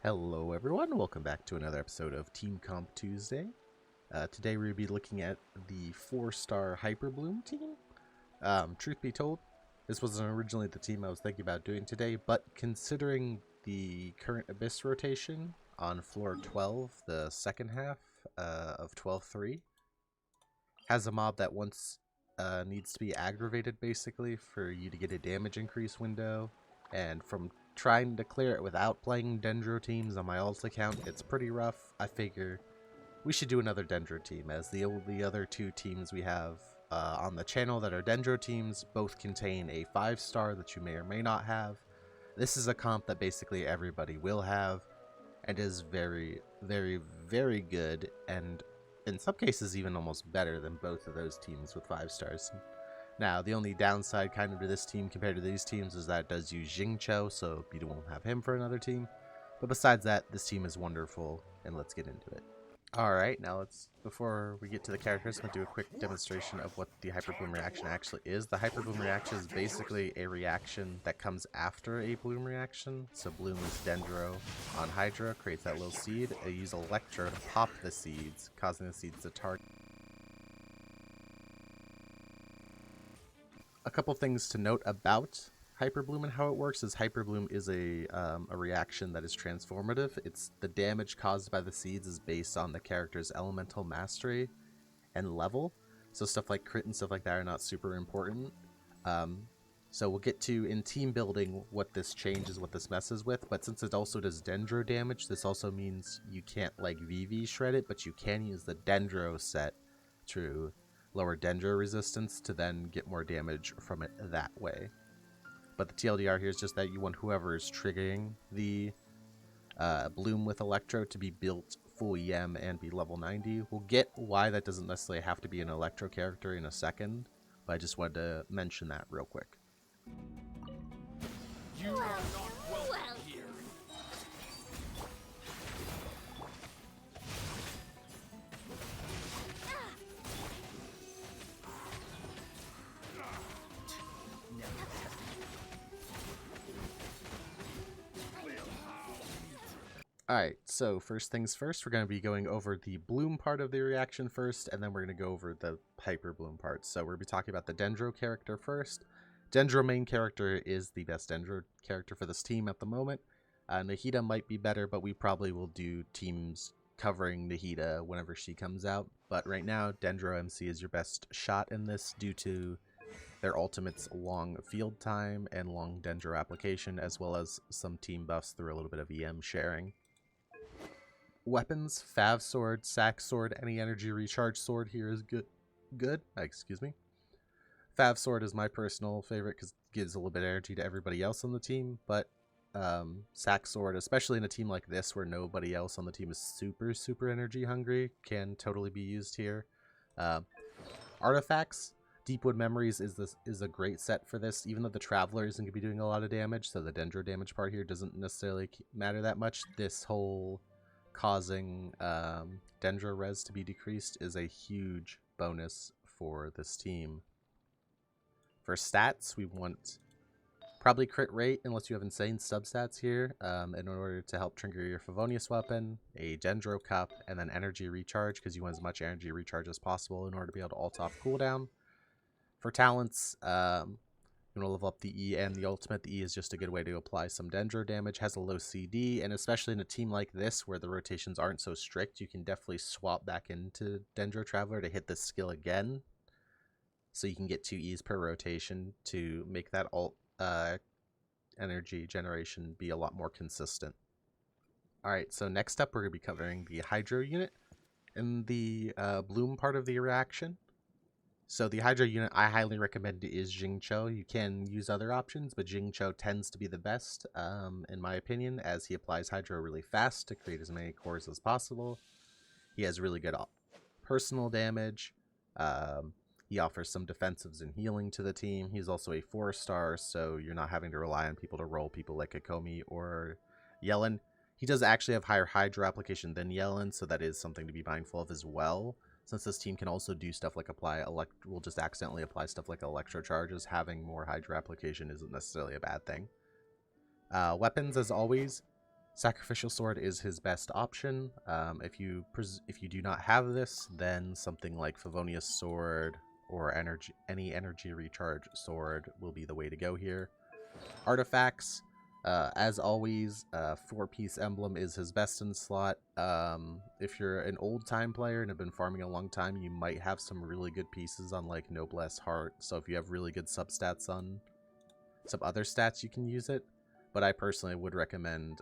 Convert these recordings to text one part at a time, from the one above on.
Hello everyone, welcome back to another episode of Team Comp Tuesday. Today we'll be looking at the 4-star Hyperbloom team. Truth be told, this wasn't originally the team I was thinking about doing today, but considering the current Abyss rotation on floor 12, the second half of 12-3, has a mob that once needs to be aggravated basically for you to get a damage increase window, and from trying to clear it without playing dendro teams on my alt account, it's pretty rough. I figure we should do another dendro team, as the only other two teams we have on the channel that are dendro teams both contain a 5-star that you may or may not have. This is a comp that basically everybody will have and is very, very, very good, and in some cases even almost better than both of those teams with 5 stars. Now, the only downside kind of to this team compared to these teams is that it does use Jingcho, so you won't have him for another team. But besides that, this team is wonderful, and let's get into it. Alright, now before we get to the characters, I'm going to do a quick demonstration of what the Hyperbloom reaction actually is. The Hyperbloom reaction is basically a reaction that comes after a Bloom reaction. So Bloom is Dendro on Hydra, creates that little seed. I use Electro to pop the seeds, causing the seeds to target. A couple things to note about Hyperbloom and how it works is Hyperbloom is a reaction that is transformative. It's the damage caused by the seeds is based on the character's elemental mastery and level. So stuff like crit and stuff like that are not super important. So we'll get to in team building what this changes, what this messes with. But since it also does dendro damage, this also means you can't like VV shred it, but you can use the dendro set to lower dendro resistance to then get more damage from it that way. But the TLDR here is just that you want whoever is triggering the Bloom with Electro to be built full EM and be level 90. We'll get why that doesn't necessarily have to be an Electro character in a second, but I just wanted to mention that real quick. You are not welcome here. Alright, so first things first, we're going to be going over the Bloom part of the reaction first, and then we're going to go over the Hyper Bloom part. So we're going to be talking about the Dendro character first. Dendro main character is the best Dendro character for this team at the moment. Nahida might be better, but we probably will do teams covering Nahida whenever she comes out. But right now, Dendro MC is your best shot in this due to their ultimate's long field time and long Dendro application, as well as some team buffs through a little bit of EM sharing. Weapons, Fav Sword, Sack Sword, any energy recharge sword here is good. Excuse me. Fav Sword is my personal favorite because it gives a little bit of energy to everybody else on the team, but Sack Sword, especially in a team like this where nobody else on the team is super energy hungry, can totally be used here. Artifacts, Deepwood Memories is a great set for this, even though the Traveler isn't going to be doing a lot of damage, so the Dendro damage part here doesn't necessarily matter that much. This whole causing Dendro res to be decreased is a huge bonus for this team. For stats, we want probably crit rate, unless you have insane substats here, in order to help trigger your Favonius weapon, a Dendro cup, and then energy recharge, because you want as much energy recharge as possible in order to be able to ult off cooldown. For talents, you want to level up the E and the ultimate. The E is just a good way to apply some Dendro damage, has a low CD, and especially in a team like this where the rotations aren't so strict, you can definitely swap back into Dendro Traveler to hit this skill again. So you can get 2 E's per rotation to make that ult energy generation be a lot more consistent. Alright, so next up we're going to be covering the Hydro unit in the Bloom part of the reaction. So the Hydro unit I highly recommend is Jingcho. You can use other options, but Jingcho tends to be the best, in my opinion, as he applies Hydro really fast to create as many cores as possible. He has really good personal damage. He offers some defensives and healing to the team. He's also a 4-star, so you're not having to rely on people to roll people like Akomi or Yellen. He does actually have higher Hydro application than Yellen, so that is something to be mindful of as well. Since this team can also do stuff like will just accidentally apply stuff like electro charges, having more Hydro application isn't necessarily a bad thing. Weapons, as always, Sacrificial Sword is his best option. If you do not have this, then something like Favonius Sword or any energy recharge sword will be the way to go here. Artifacts, as always, 4-piece emblem is his best in slot. If you're an old-time player and have been farming a long time, you might have some really good pieces on like Noblesse Heart. So if you have really good substats on some other stats, you can use it. But I personally would recommend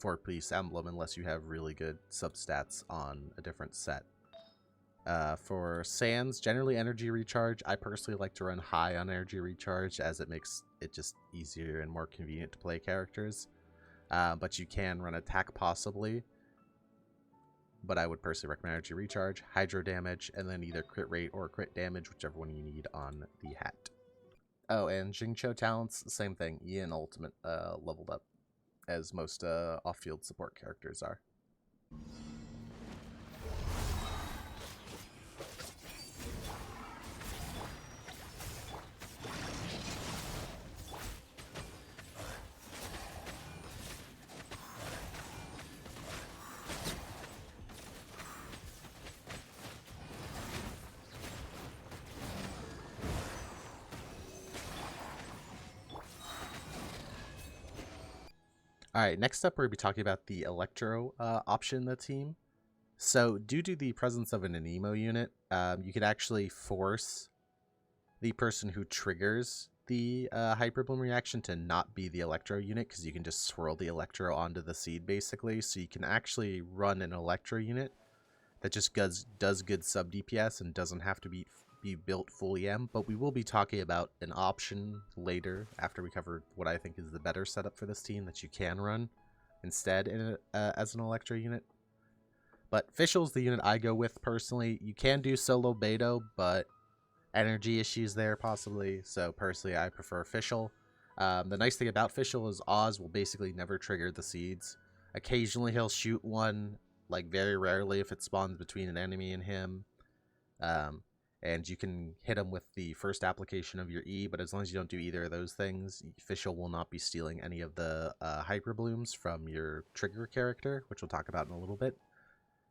4-piece emblem unless you have really good substats on a different set. For Sands, generally energy recharge. I personally like to run high on energy recharge as it makes it just easier and more convenient to play characters. But you can run attack possibly. But I would personally recommend energy recharge, hydro damage, and then either crit rate or crit damage, whichever one you need on the hat. Oh, and Jingcho talents, same thing. Ian ultimate leveled up, as most off-field support characters are. Alright, next up we're going to be talking about the electro option in the team. So, due to the presence of an anemo unit, you could actually force the person who triggers the Hyperbloom reaction to not be the electro unit, because you can just swirl the electro onto the seed basically. So you can actually run an electro unit that just does good sub DPS and doesn't have to be built full EM, but we will be talking about an option later after we cover what I think is the better setup for this team that you can run instead as an electro unit. But Fischl's the unit I go with personally. You can do solo Beto, but energy issues there possibly, so personally I prefer Fischl. The nice thing about Fischl is Oz will basically never trigger the seeds. Occasionally he'll shoot one, like very rarely if it spawns between an enemy and him. And you can hit him with the first application of your E, but as long as you don't do either of those things, Fischl will not be stealing any of the Hyperblooms from your trigger character, which we'll talk about in a little bit.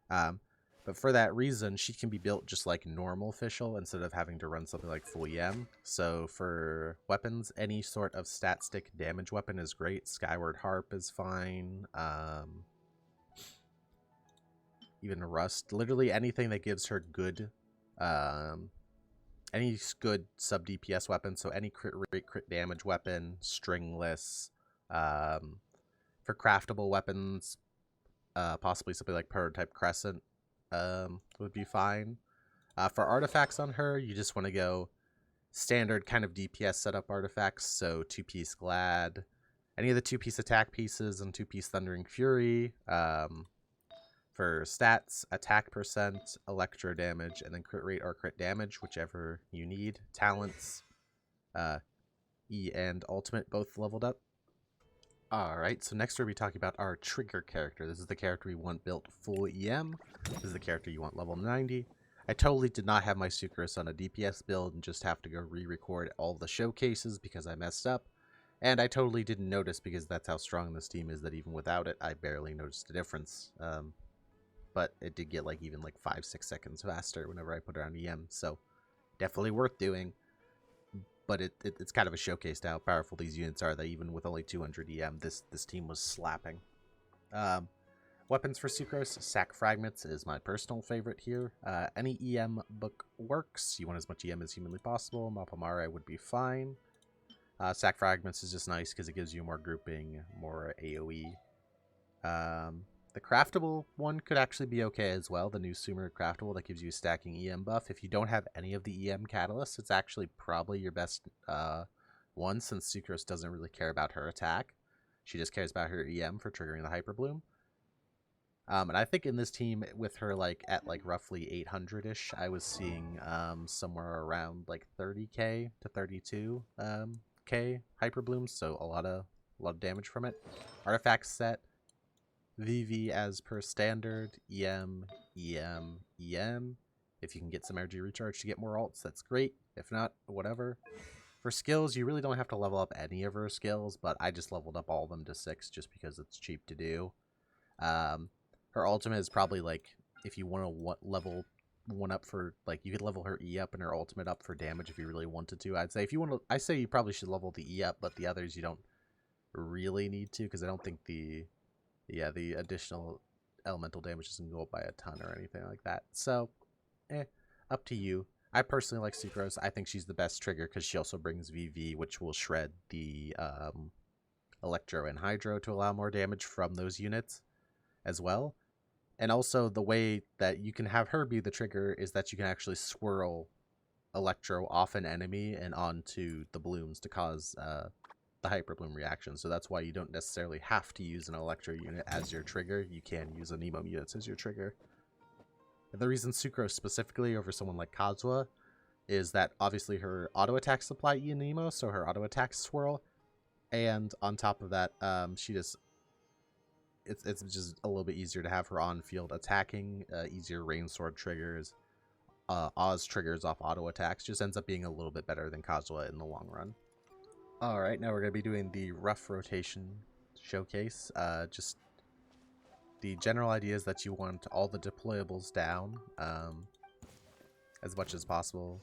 But for that reason, she can be built just like normal Fischl instead of having to run something like full EM. So for weapons, any sort of stat stick damage weapon is great. Skyward Harp is fine. Even Rust. Literally anything that gives her good... any good sub DPS weapon, so any crit rate, crit damage weapon, stringless. For craftable weapons, possibly something like Prototype Crescent would be fine. For artifacts on her, you just want to go standard kind of DPS setup artifacts, so 2-piece Glad, any of the 2-piece attack pieces, and 2-piece Thundering Fury. For stats, attack percent, electro damage, and then crit rate or crit damage, whichever you need. Talents, E and ultimate both leveled up. Alright, so next we'll be talking about our trigger character. This is the character we want built full EM. This is the character you want level 90. I totally did not have my Sucrose on a DPS build and just have to go re-record all the showcases because I messed up. And I totally didn't notice, because that's how strong this team is, that even without it, I barely noticed a difference. But it did get like even like 5-6 seconds faster whenever I put it on EM, so definitely worth doing. But it's kind of a showcase to how powerful these units are, that even with only 200 EM, this team was slapping. Weapons for Sucrose, Sac Fragments is my personal favorite here. Any EM book works. You want as much EM as humanly possible. Mapamare would be fine. Sac Fragments is just nice because it gives you more grouping, more AoE. The craftable one could actually be okay as well. The new Sumer craftable that gives you a stacking EM buff. If you don't have any of the EM catalysts, it's actually probably your best one, since Sucrose doesn't really care about her attack. She just cares about her EM for triggering the Hyperbloom. And I think in this team, with her like at like roughly 800-ish, I was seeing somewhere around like 30k to 32k Hyperblooms, so a lot of damage from it. Artifact set. VV as per standard, EM, EM, EM. If you can get some energy recharge to get more alts, that's great. If not, whatever. For skills, you really don't have to level up any of her skills, but I just leveled up all of them to 6 just because it's cheap to do. Her ultimate is probably like, if you want to level one up for, like, you could level her E up and her ultimate up for damage if you really wanted to. I'd say if you want to, I say you probably should level the E up, but the others you don't really need to, because I don't think the additional elemental damage doesn't go up by a ton or anything like that. So, up to you. I personally like Sucrose. I think she's the best trigger because she also brings VV, which will shred the Electro and Hydro to allow more damage from those units as well. And also the way that you can have her be the trigger is that you can actually swirl Electro off an enemy and onto the blooms to cause the Hyperbloom reaction. So that's why you don't necessarily have to use an Electro unit as your trigger. You can use an Emo units as your trigger. And the reason Sucrose specifically over someone like Kazuha is that obviously her auto attacks apply E and Emo, so her auto attacks swirl. And on top of that, she just it's just a little bit easier to have her on field attacking, easier rain sword triggers, Oz triggers off auto attacks. Just ends up being a little bit better than Kazuha in the long run. All right, now we're gonna be doing the rough rotation showcase. Just the general idea is that you want all the deployables down as much as possible.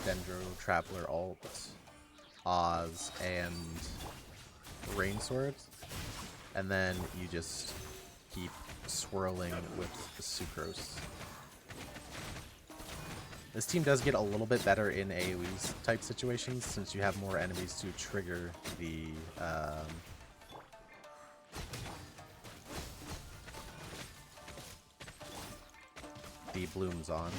Dendro, Traveler, Alt, Oz, and Rain Swords. And then you just keep swirling with Sucrose. This team does get a little bit better in AoE type situations since you have more enemies to trigger the blooms on.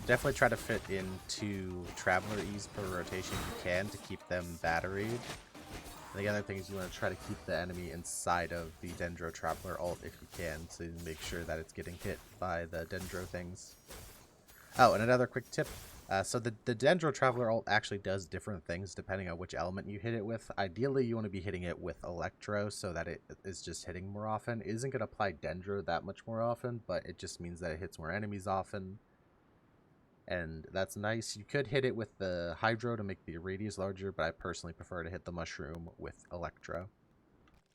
Definitely try to fit in 2 Traveler E's per rotation if you can to keep them batteried. And the other thing is you want to try to keep the enemy inside of the Dendro Traveler ult if you can, so you make sure that it's getting hit by the Dendro things. Oh, and another quick tip. So the Dendro Traveler ult actually does different things depending on which element you hit it with. Ideally, you want to be hitting it with Electro so that it is just hitting more often. It isn't going to apply Dendro that much more often, but it just means that it hits more enemies often. And that's nice. You could hit it with the Hydro to make the radius larger, but I personally prefer to hit the Mushroom with Electro.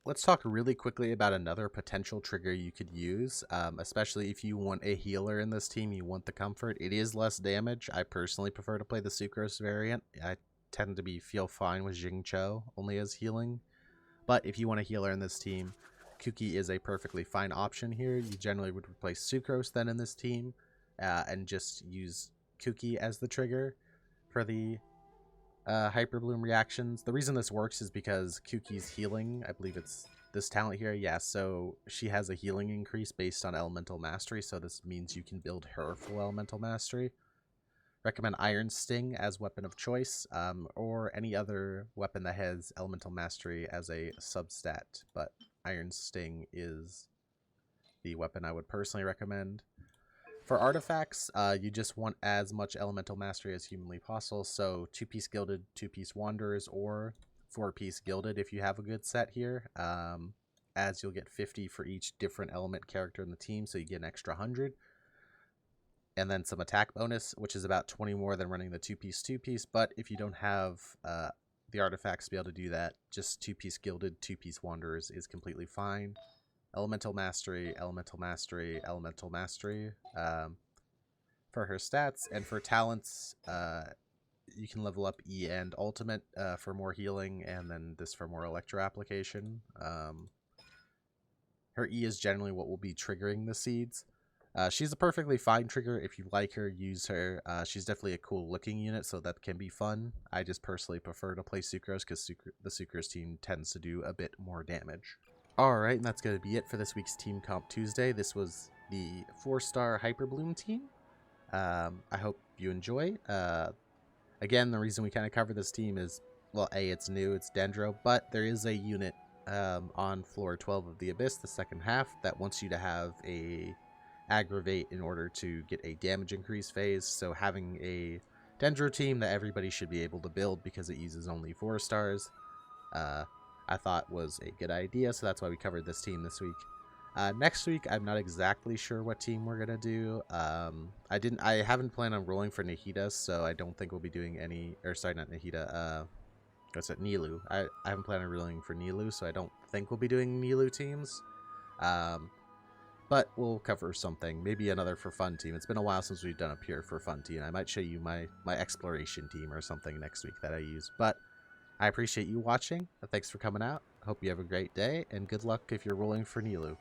Let's talk really quickly about another potential trigger you could use, especially if you want a healer in this team, you want the comfort. It is less damage. I personally prefer to play the Sucrose variant. I tend to feel fine with Jingcho only as healing. But if you want a healer in this team, Kuki is a perfectly fine option here. You generally would replace Sucrose then in this team and just use Kuki as the trigger for the Hyperbloom reactions. The reason this works is because Kuki's healing, I believe it's this talent here, yeah, so she has a healing increase based on elemental mastery, so this means you can build her full elemental mastery. Recommend Iron Sting as weapon of choice, or any other weapon that has elemental mastery as a substat, but Iron Sting is the weapon I would personally recommend. For artifacts, you just want as much elemental mastery as humanly possible, so 2-piece Gilded, 2-piece Wanderers, or 4-piece Gilded if you have a good set here, as you'll get 50 for each different element character in the team, so you get an extra 100. And then some attack bonus, which is about 20 more than running the 2-piece, but if you don't have the artifacts to be able to do that, just 2-piece Gilded, 2-piece Wanderers is completely fine. Elemental Mastery, Elemental Mastery, Elemental Mastery for her stats. And for talents, you can level up E and Ultimate for more healing, and then this for more Electro application. Her E is generally what will be triggering the seeds. She's a perfectly fine trigger. If you like her, use her. She's definitely a cool looking unit, so that can be fun. I just personally prefer to play Sucrose because the Sucrose team tends to do a bit more damage. Alright, and that's going to be it for this week's Team Comp Tuesday. This was the 4-star Hyperbloom team. I hope you enjoy. Again, the reason we kind of cover this team is, well, A, it's new, it's Dendro, but there is a unit on floor 12 of the Abyss, the second half, that wants you to have a aggravate in order to get a damage increase phase. So having a Dendro team that everybody should be able to build because it uses only 4 stars, I thought was a good idea, so that's why we covered this team this week. Next week, I'm not exactly sure what team we're gonna do. I haven't planned on rolling for Nahida, so I don't think we'll be doing any. Or sorry, not Nahida. What's it? Nilu. I haven't planned on rolling for Nilu, so I don't think we'll be doing Nilu teams. But we'll cover something. Maybe another for fun team. It's been a while since we've done a pure for fun team. I might show you my exploration team or something next week that I use. But I appreciate you watching. Thanks for coming out. I hope you have a great day, and good luck if you're rolling for Nilu.